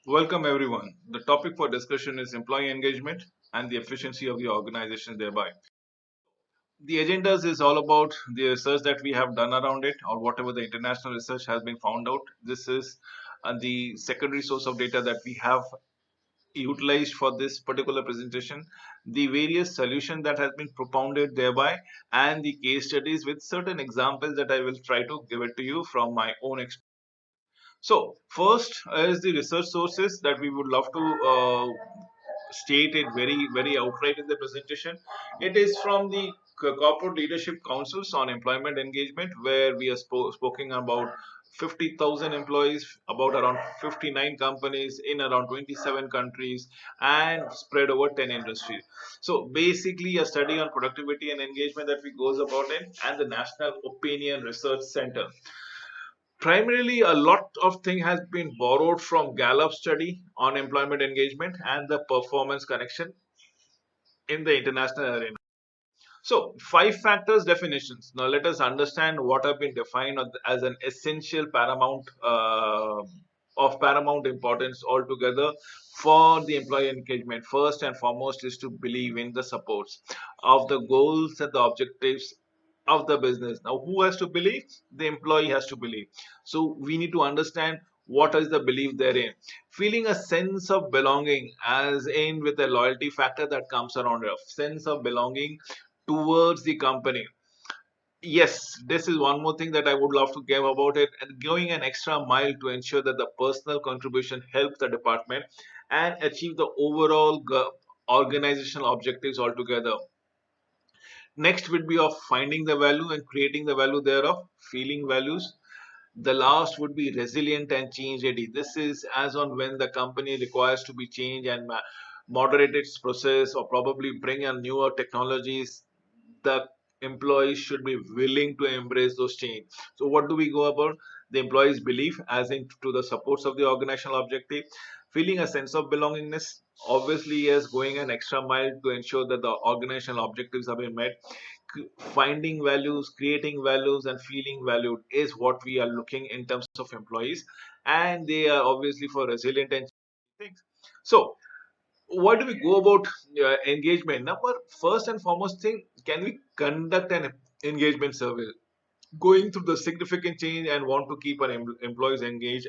Welcome, everyone. The topic for discussion is employee engagement and the efficiency of the organization thereby. The agendas is all about the research that we have done around it, or whatever the international research has been found out. This is the secondary source of data that we have utilized for this particular presentation, the various solutions that has been propounded thereby, and the case studies with certain examples that I will try to give it to you from my own experience. So, first is the research sources that we would love to state it very outright in the presentation. It is from the corporate leadership councils on employment engagement, where we are speaking about 50,000 employees, about around 59 companies in around 27 countries, and spread over 10 industries. So basically, a study on productivity and engagement that we goes about it, and the National Opinion Research Center. Primarily, a lot of thing has been borrowed from Gallup study on employment engagement and the performance connection in the international arena. So, five factors definitions. Now, let us understand what have been defined as an essential paramount of paramount importance altogether for the employee engagement. First and foremost is to believe in the supports of the goals and the objectives of the business. Now, who has to believe? The employee has to believe. So, we need to understand what is the belief therein. Feeling a sense of belonging, as in with a loyalty factor that comes around a sense of belonging towards the company. Yes, this is one more thing that I would love to give about it, and going an extra mile to ensure that the personal contribution helps the department and achieve the overall organizational objectives altogether. Next would be of finding the value and creating the value thereof, feeling values. The last would be resilient and change ready. This is as on when the company requires to be changed and moderate its process, or probably bring in newer technologies. The employees should be willing to embrace those change. So what do we go about? The employees belief as in to the supports of the organizational objective, feeling a sense of belongingness, obviously yes, going an extra mile to ensure that the organizational objectives have been met. Finding values, creating values, and feeling valued is what we are looking in terms of employees, and they are obviously for resilient and things. So what do we go about engagement? Number first and foremost thing, can we conduct an engagement survey? Going through the significant change and want to keep our employees engaged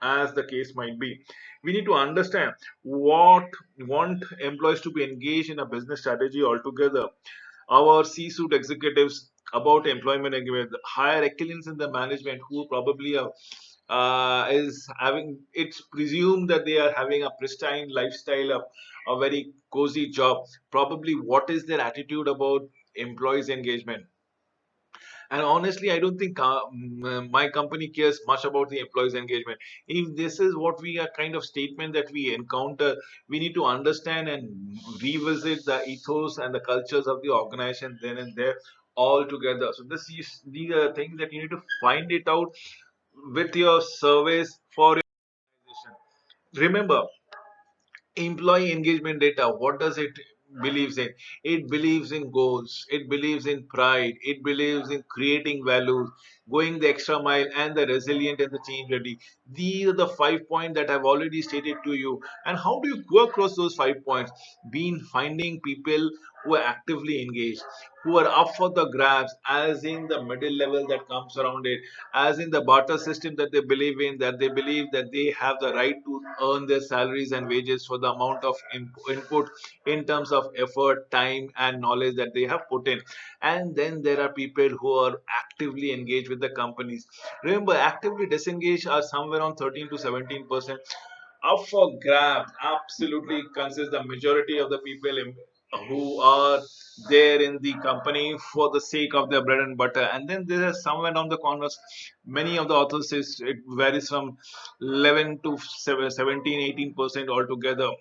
as the case might be, we need to understand what want employees to be engaged in a business strategy altogether. Our C-suite executives about employment agreement, higher echelons in the management who probably is having, it's presumed that they are having a pristine lifestyle, a very cozy job. Probably what is their attitude about employees engagement? And honestly, I don't think my company cares much about the employees engagement. If this is what we are kind of statement that we encounter, we need to understand and revisit the ethos and the cultures of the organization then and there all together. So these are things that you need to find it out with your surveys for your organization. Remember, employee engagement data, what does it believes in? It believes in goals, it believes in pride, it believes in creating values, going the extra mile, and the resilient and the change ready. These are the 5 points that I've already stated to you. And how do you go across those 5 points? Being finding people who are actively engaged, who are up for the grabs, as in the middle level that comes around it, as in the barter system that they believe in, that they believe that they have the right to earn their salaries and wages for the amount of input in terms of effort, time, and knowledge that they have put in. And then there are people who are actively engaged with the companies. Remember, actively disengaged are somewhere around 13 to 17%. Up for grabs absolutely consists the majority of the people who are there in the company for the sake of their bread and butter. And then there is somewhere down the corners, many of the authors says it varies from 11 to 17 18% altogether,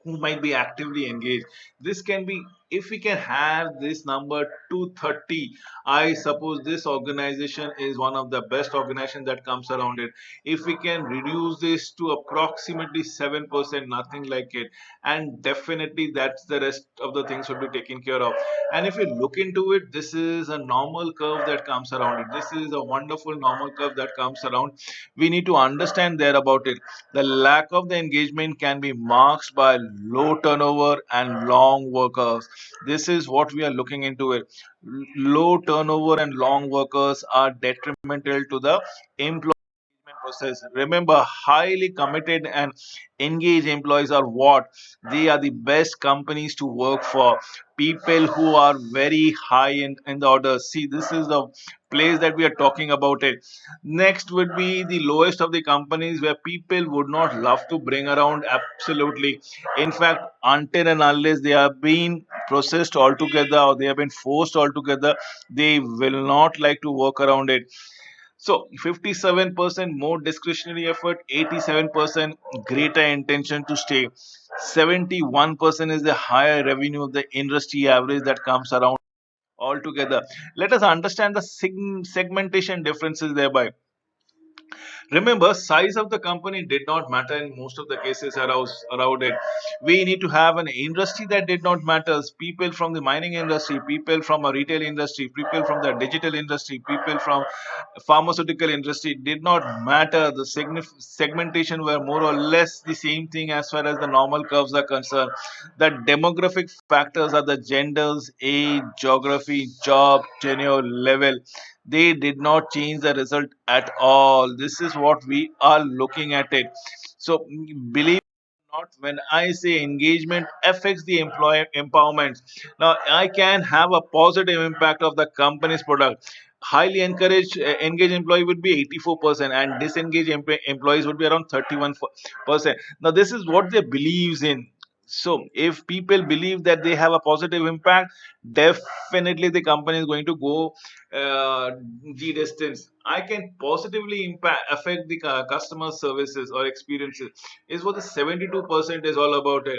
who might be actively engaged. This can be if we can have this number 230, I suppose this organization is one of the best organization that comes around it. If we can reduce this to approximately 7%, nothing like it, and definitely that's the rest of the things will be taken care of. And if you look into it, this is a normal curve that comes around it. This is a wonderful normal curve that comes around. We need to understand there about it. The lack of the engagement can be marked by low turnover and long work hours. This is what we are looking into it. Low turnover and long workers are detrimental to the employee process. Remember, highly committed and engaged employees are what? They are the best companies to work for. People who are very high in the order. See, this is the place that we are talking about it. Next would be the lowest of the companies where people would not love to bring around absolutely. In fact, until and unless they are being processed altogether or they have been forced altogether, they will not like to work around it. So 57% more discretionary effort, 87% greater intention to stay, 71% is the higher revenue of the industry average that comes around altogether. Let us understand the segmentation differences thereby. Remember, size of the company did not matter in most of the cases around it. We need to have an industry that did not matter. People from the mining industry, people from a retail industry, people from the digital industry, people from pharmaceutical industry did not matter. The segmentation were more or less the same thing as far as the normal curves are concerned. The demographic factors are the genders, age, geography, job, tenure, level. They did not change the result at all. This is what we are looking at it. So believe not, when I say engagement affects the employee empowerment, now I can have a positive impact of the company's product. Highly encouraged engaged employee would be 84%, and disengaged employees would be around 31%. Now this is what they believes in. So if people believe that they have a positive impact, definitely the company is going to go uh, the distance. I can positively impact affect the customer services or experiences is what the 72% is all about it.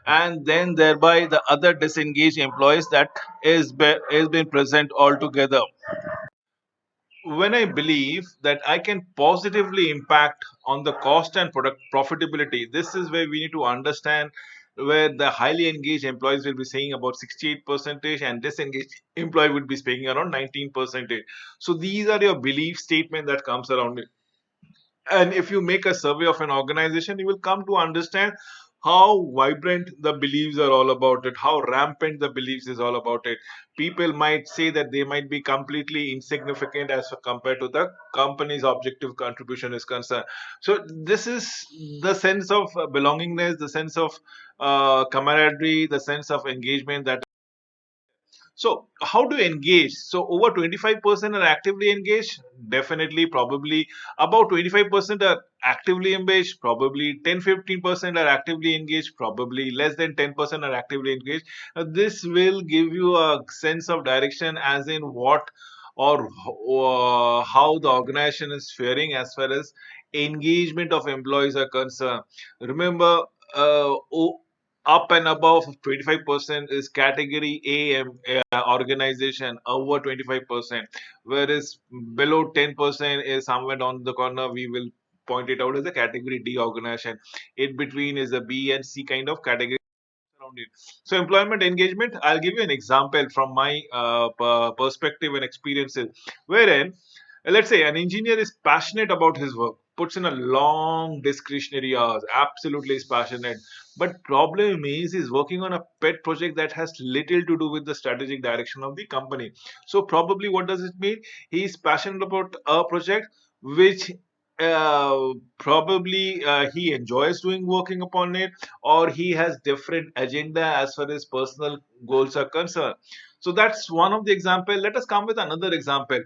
And then thereby the other disengaged employees that is been present altogether. When I believe that I can positively impact on the cost and product profitability, this is where we need to understand where the highly engaged employees will be saying about 68 percentage and disengaged employee would be speaking around 19 percentage. So these are your belief statement that comes around it. And if you make a survey of an organization, you will come to understand how vibrant the beliefs are all about it, how rampant the beliefs is all about it. People might say that they might be completely insignificant as compared to the company's objective contribution is concerned. So this is the sense of belongingness, the sense of camaraderie, the sense of engagement that. So, how to engage? So, over 25% are actively engaged. Definitely, probably about 25% are actively engaged. Probably 10-15% are actively engaged. Probably less than 10% are actively engaged. This will give you a sense of direction, as in what or how the organization is faring as far as engagement of employees are concerned. Remember, up and above 25% is category organization over 25%, whereas below 10% is somewhere down the corner. We will point it out as a category D organization. In between is a B and C kind of category around it. So, employment engagement, I'll give you an example from my perspective and experiences, wherein let's say an engineer is passionate about his work, puts in a long discretionary hours, absolutely is passionate. But problem is he's working on a pet project that has little to do with the strategic direction of the company. So probably what does it mean? He's passionate about a project which probably he enjoys doing working upon it, or he has different agenda as far as personal goals are concerned. So that's one of the example. Let us come with another example.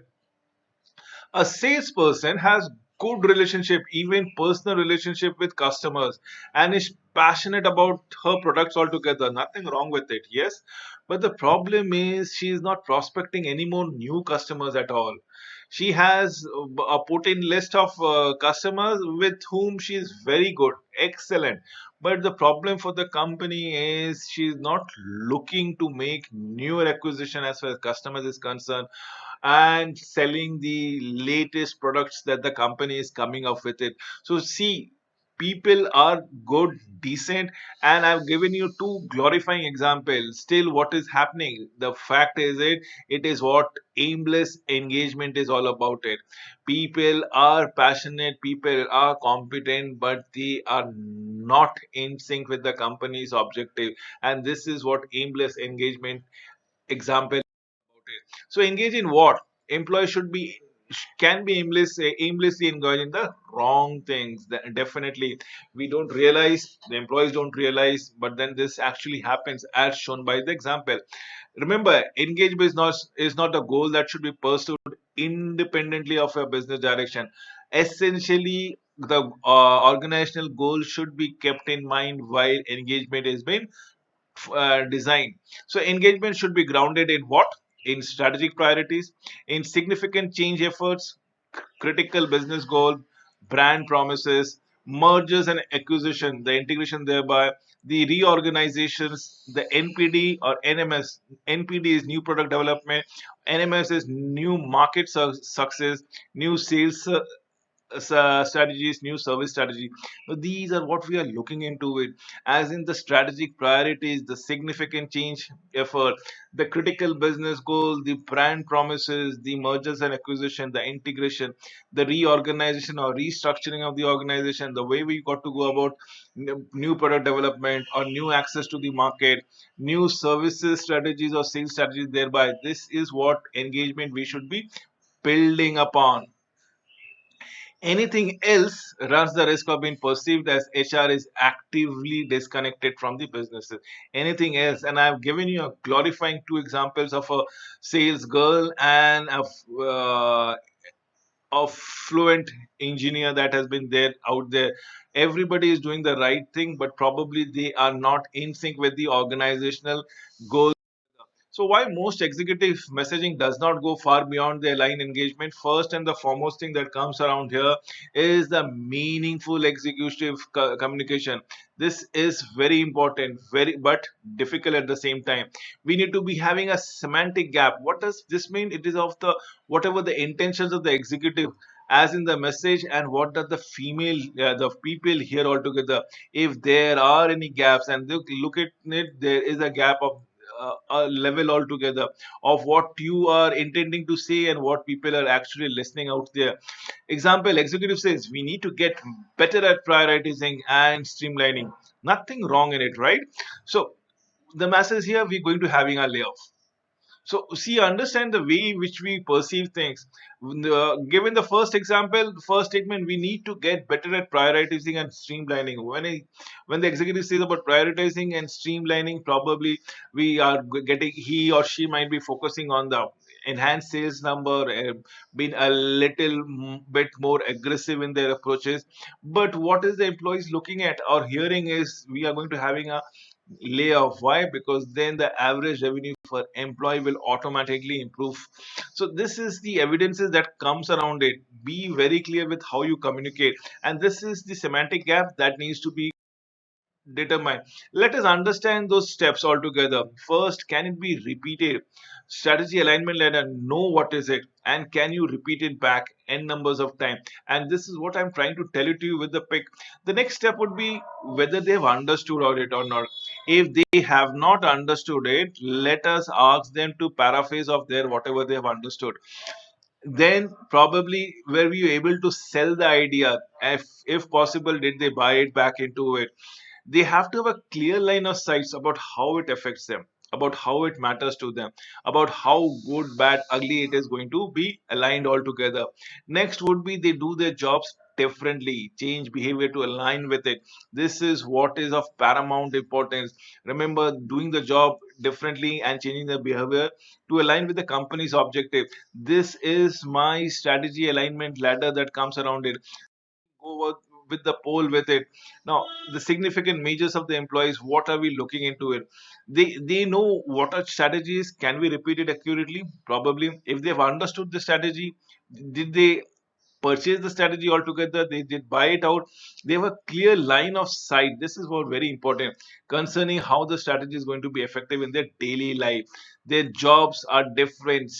A salesperson has good relationship, even personal relationship with customers, and is passionate about her products altogether. Nothing wrong with it, yes. But the problem is she is not prospecting any more new customers at all. She has a put in list of customers with whom she is very good, excellent. But the problem for the company is she is not looking to make newer acquisition as far as customers is concerned, and selling the latest products that the company is coming up with it. So see, people are good, decent, and I've given you two glorifying examples. Still, what is happening? The fact is it is what aimless engagement is all about. It people are passionate, people are competent, but they are not in sync with the company's objective, and this is what aimless engagement example. So engage in what? Employees should be can be aimlessly engaged in the wrong things. Definitely, we don't realize, the employees don't realize, but then this actually happens as shown by the example. Remember, engagement is not a goal that should be pursued independently of a business direction. Essentially, the organizational goal should be kept in mind while engagement is being design. So engagement should be grounded in what? In strategic priorities, in significant change efforts, critical business goal, brand promises, mergers and acquisition, the integration thereby, the reorganizations, the NPD or NMS. NPD is new product development, NMS is new market success, new sales strategies, new service strategy. So these are what we are looking into it, as in the strategic priorities, the significant change effort, the critical business goal, the brand promises, the mergers and acquisition, the integration, the reorganization or restructuring of the organization, the way we got to go about new product development or new access to the market, new services strategies or sales strategies thereby. This is what engagement we should be building upon. Anything else runs the risk of being perceived as HR is actively disconnected from the businesses. Anything else, and I've given you a glorifying two examples of a sales girl and a fluent engineer that has been there out there. Everybody is doing the right thing, but probably they are not in sync with the organizational goals. So why most executive messaging does not go far beyond their line engagement? First and the foremost thing that comes around here is the meaningful executive communication. This is very important, very but difficult at the same time. We need to be having a semantic gap. What does this mean? It is of the whatever the intentions of the executive as in the message, and what does the people hear altogether. If there are any gaps, and look at it, there is a gap of a level altogether of what you are intending to say and what people are actually listening out there. Example, executive says we need to get better at prioritizing and streamlining. Nothing wrong in it, right? So the masses here, we're going to having a layoff. So, see, understand the way in which we perceive things. Given the first example, the first statement, we need to get better at prioritizing and streamlining. When the executive says about prioritizing and streamlining, probably we are getting, he or she might be focusing on the enhanced sales number, being a little bit more aggressive in their approaches. But what is the employees looking at or hearing is we are going to having a layoff. Why? Because then the average revenue per employee will automatically improve. So this is the evidences that comes around it. Be very clear with how you communicate, and this is the semantic gap that needs to be determined. Let us understand those steps altogether. First, can it be repeated? Strategy alignment letter, know what is it, and can you repeat it back n numbers of time? And this is what I'm trying to tell it to you with the pick. The next step would be whether they've understood it or not. If they have not understood it, let us ask them to paraphrase of their whatever they have understood. Then probably were we able to sell the idea? If possible, did they buy it back into it? They have to have a clear line of sight about how it affects them, about how it matters to them, about how good, bad, ugly it is going to be aligned all together. Next would be they do their jobs differently, change behavior to align with it. This is what is of paramount importance. Remember, doing the job differently and changing the behavior to align with the company's objective. This is my strategy alignment ladder that comes around it. Go over with the poll with it. Now, the significant measures of the employees, what are we looking into it? They know what are strategies, can we repeat it accurately? Probably. If they've understood the strategy, did they purchase the strategy altogether? They did buy it out. They have a clear line of sight. This is what very important concerning how the strategy is going to be effective in their daily life. Their jobs are different.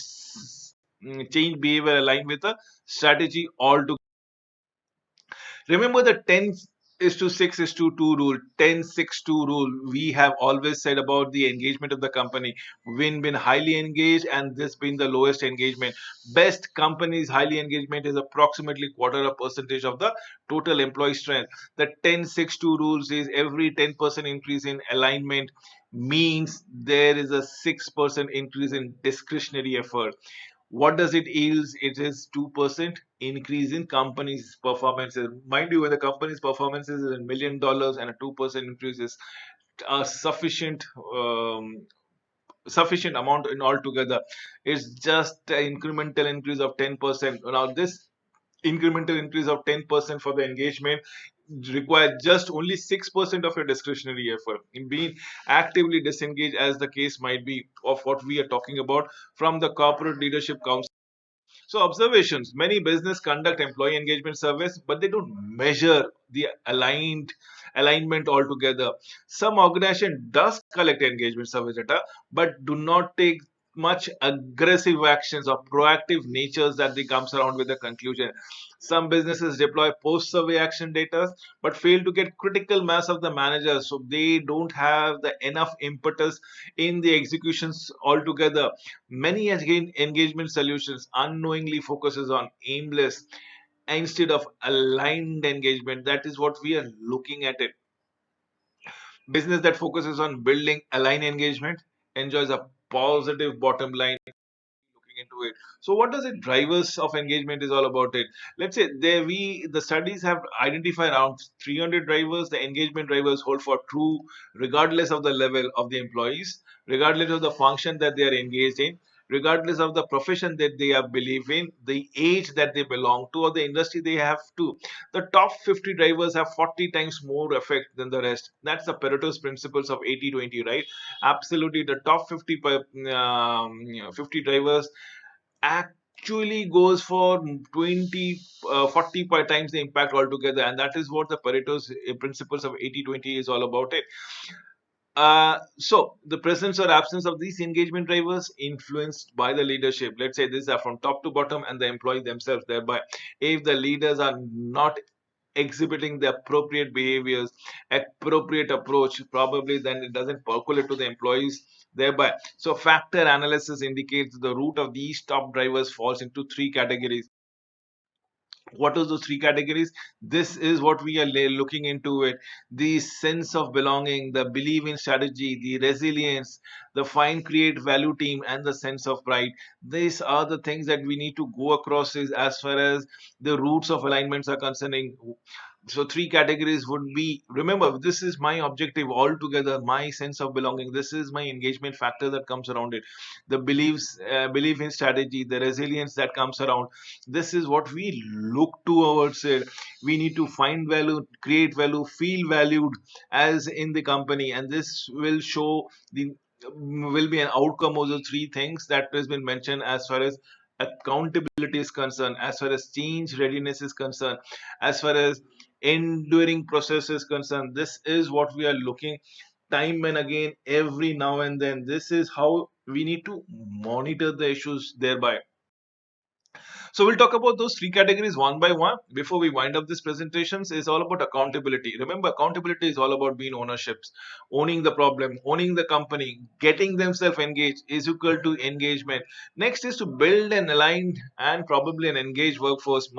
Change behavior aligned with a strategy altogether. Remember the 10 is to 6 is to 2 rule, 10-6-2 rule. We have always said about the engagement of the company. Win been highly engaged, and this been the lowest engagement. Best companies highly engagement is approximately quarter of percentage of the total employee strength. The 10-6-2 rules is every 10% increase in alignment means there is a 6% increase in discretionary effort. What does it yield? It is 2% increase in company's performances. Mind you, when the company's performances is $1 million and a 2% increase is a sufficient amount in altogether. It's just an incremental increase of 10%. Now, this incremental increase of 10% for the engagement require just only 6% of your discretionary effort in being actively disengaged, as the case might be of what we are talking about from the corporate leadership council. So observations, many business conduct employee engagement surveys, but they don't measure the alignment altogether. Some organization does collect engagement survey data, but do not take much aggressive actions or proactive natures that they comes around with the conclusion. Some businesses deploy post-survey action data, but fail to get critical mass of the managers, so they don't have the enough impetus in the executions altogether. Many again engagement solutions unknowingly focuses on aimless instead of aligned engagement. That is what we are looking at it. Business that focuses on building aligned engagement enjoys a positive bottom line. Looking into it, so what does it drivers of engagement is all about it? Let's say there we the studies have identified around 300 drivers. The engagement drivers hold for true regardless of the level of the employees, regardless of the function that they are engaged in, regardless of the profession that they are believe in, the age that they belong to, or the industry they have to. The top 50 drivers have 40 times more effect than the rest. That's the Pareto's principles of 80-20, right? Absolutely, the top 50 50 drivers actually goes for 20 40 per times the impact altogether, and that is what the Pareto's principles of 80-20 is all about it. So the presence or absence of these engagement drivers influenced by the leadership. Let's say these are from top to bottom and the employee themselves. Thereby, if the leaders are not exhibiting the appropriate behaviors, appropriate approach, probably then it doesn't percolate to the employees. Thereby, so factor analysis indicates the root of these top drivers falls into three categories. What are those three categories? This is what we are looking into it: the sense of belonging, the belief in strategy, the resilience, the find create value team, and the sense of pride. These are the things that we need to go across is as far as the roots of alignments are concerning. So three categories would be, remember, this is my objective altogether, my sense of belonging, this is my engagement factor that comes around it, the belief in strategy, the resilience that comes around. This is what we look towards it. We need to find value, create value, feel valued as in the company, and this will show the will be an outcome of the three things that has been mentioned as far as accountability is concerned, as far as change readiness is concerned, as far as enduring process is concerned. This is what we are looking time and again every now and then. This is how we need to monitor the issues thereby. So we'll talk about those three categories one by one before we wind up this presentations. Is all about accountability. Remember, accountability is all about being ownerships, owning the problem, owning the company, getting themselves engaged is equal to engagement. Next is to build an aligned and probably an engaged workforce.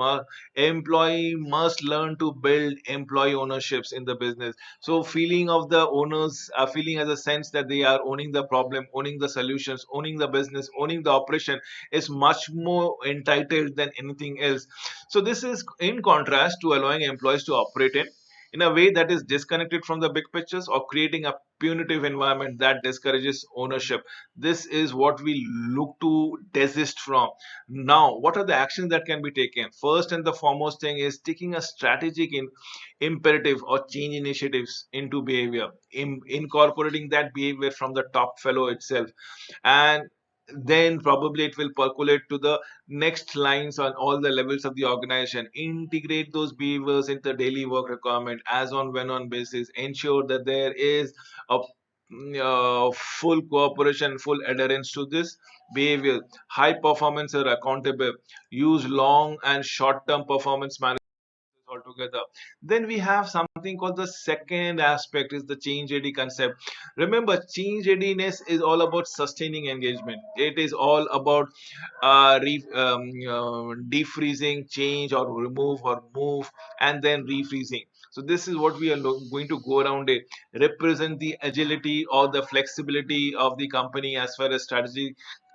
Employee must learn to build employee ownerships in the business. So feeling of the owners are feeling as a sense that they are owning the problem, owning the solutions, owning the business, owning the operation is much more entitled than anything else. So this is in contrast to allowing employees to operate in in a way that is disconnected from the big pictures, or creating a punitive environment that discourages ownership. This is what we look to desist from. Now, what are the actions that can be taken? First and the foremost thing is taking a strategic imperative or change initiatives into behavior, incorporating that behavior from the top fellow itself, and then probably it will percolate to the next lines on all the levels of the organization. Integrate those behaviors into daily work requirement as on when on basis. Ensure that there is a full cooperation, full adherence to this behavior. High performance are accountable. Use long and short term performance management altogether. Then we have something called the second aspect is the change ready concept. Remember, change readiness is all about sustaining engagement. It is all about defreezing, change or remove or move, and then refreezing. So this is what we are going to go around it. Represent the agility or the flexibility of the company as far as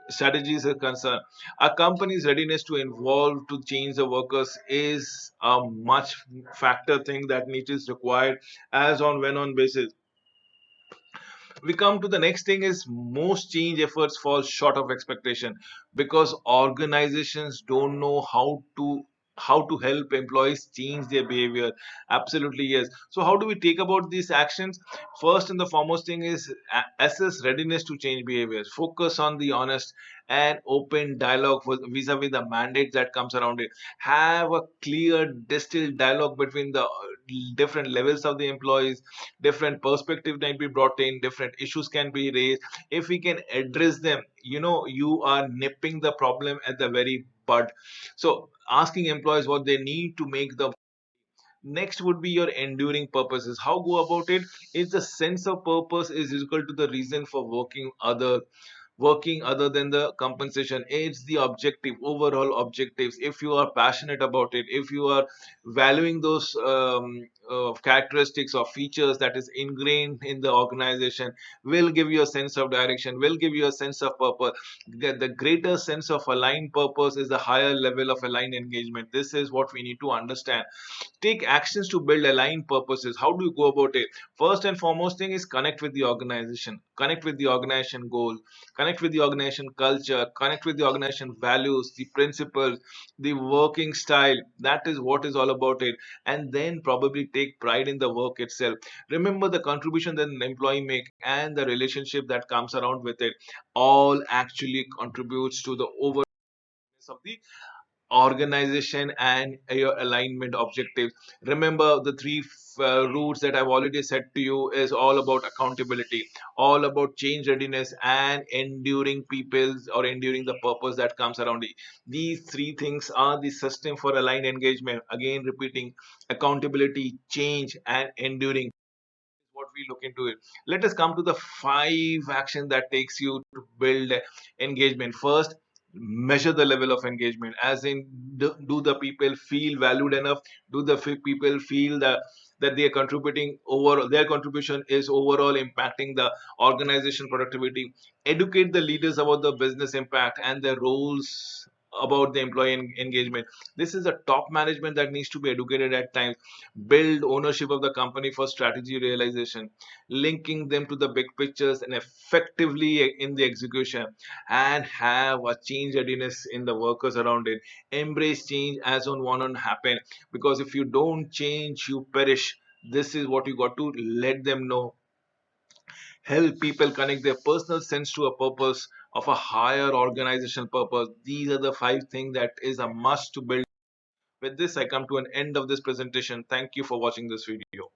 strategies are concerned. A company's readiness to involve to change the workers is a much factor thing that needs is required as on when on basis. We come to the next thing is most change efforts fall short of expectation because organizations don't know how to help employees change their behavior. Absolutely, yes. So how do we take about these actions? First and the foremost thing is assess readiness to change behaviors. Focus on the honest and open dialogue vis-a-vis the mandate that comes around it. Have a clear distilled dialogue between the different levels of the employees. Different perspective might be brought in, different issues can be raised. If we can address them, you are nipping the problem at the very bud. So asking employees what they need to make the next would be your enduring purposes. How go about it is the sense of purpose is equal to the reason for working other than the compensation. It's the objective, overall objectives. If you are passionate about it, if you are valuing those characteristics or features that is ingrained in the organization, will give you a sense of direction, will give you a sense of purpose. The greater sense of aligned purpose is the higher level of aligned engagement. This is what we need to understand. Take actions to build aligned purposes. How do you go about it? First and foremost thing is connect with the organization, connect with the organization goal, connect with the organization culture, connect with the organization values, the principles, the working style. That is what is all about it. And then probably take pride in the work itself. Remember the contribution that an employee make and the relationship that comes around with it all actually contributes to the over of the organization and your alignment objectives. Remember the three roots that I've already said to you is all about accountability, all about change readiness, and enduring people's or enduring the purpose that comes around it. These three things are the system for aligned engagement. Again, repeating: accountability, change, and enduring what we look into it. Let us come to the five action that takes you to build engagement. First, measure the level of engagement, as in do the people feel valued enough? Do the people feel that they are contributing over their contribution is overall impacting the organization productivity? Educate the leaders about the business impact and their roles about the employee engagement. This is the top management that needs to be educated at times. Build ownership of the company for strategy realization, linking them to the big pictures and effectively in the execution, and have a change readiness in the workers around it. Embrace change as on one on happen, because if you don't change, you perish. This is what you got to let them know. Help people connect their personal sense to a purpose of a higher organizational purpose. These are the five things that is a must to build. With this, I come to an end of this presentation. Thank you for watching this video.